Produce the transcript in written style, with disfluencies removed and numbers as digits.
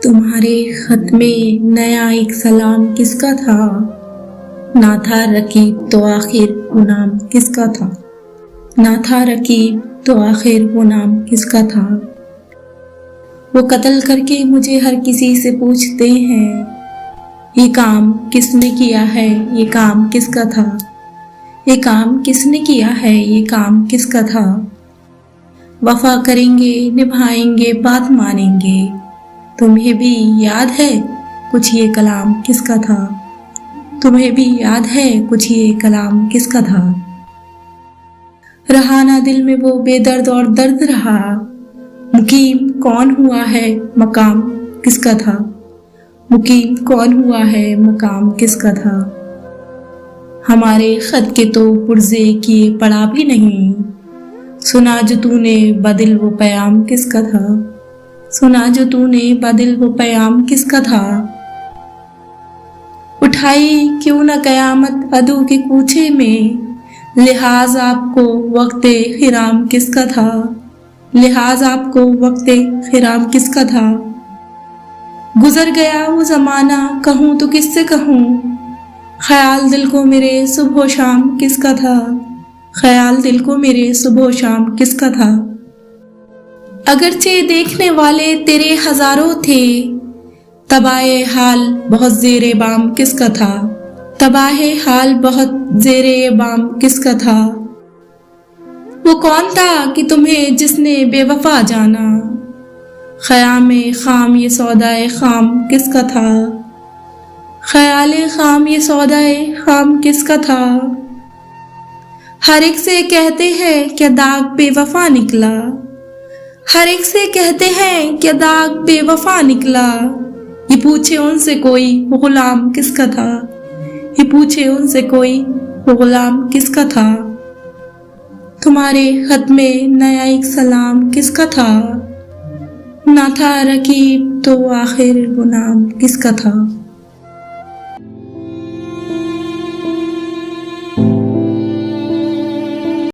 तुम्हारे खत में नया एक सलाम किसका था? ना था रकीब तो आखिर वो नाम किसका था? ना था रकीब तो आखिर वो नाम किसका था? वो कत्ल करके मुझे हर किसी से पूछते हैं, ये काम किसने किया है, ये काम किसका था? ये काम किसने किया है, ये काम किसका था? वफा करेंगे, निभाएंगे, बात मानेंगे, तुम्हें भी याद है कुछ ये कलाम किसका था? तुम्हें भी याद है कुछ ये कलाम किसका था? रहा ना दिल में वो बेदर्द और दर्द रहा, मुकीम कौन हुआ है, मकाम किसका था? मुकीम कौन हुआ है, मकाम किसका था? हमारे खत के तो पुर्जे किए पड़ा भी नहीं, सुना जो तूने बदिल वो पैगाम किसका था? सुना जो तूने बदिल वो पैगाम किसका था? उठाई क्यों न कयामत अदू के कूचे में, लिहाज आपको वक्ते खिराम किसका था? लिहाज आपको वक्ते खिराम किसका था? गुजर गया वो जमाना कहूँ तो किससे कहूँ, ख्याल दिल को मेरे सुबह शाम किसका था? ख्याल दिल को मेरे सुबह शाम किसका था? अगरचे देखने वाले तेरे हजारों थे, तबाहे हाल बहुत जेरे बाम किसका था? तबाहे हाल बहुत जेरे बाम किसका था? वो कौन था कि तुम्हें जिसने बेवफा जाना, ख़यामे खाम ये सौदाए खाम किसका था? ख़याले खाम ये सौदाए खाम किसका था? हर एक से कहते हैं क्या दाग बेवफा निकला, हर एक से कहते हैं क्या दाग बेवफा निकला, ये पूछे उनसे कोई वो गुलाम किसका था? ये पूछे उनसे कोई वो गुलाम किसका था? तुम्हारे खत में नया एक सलाम किसका था? ना था रकीब तो आखिर वो नाम किसका था?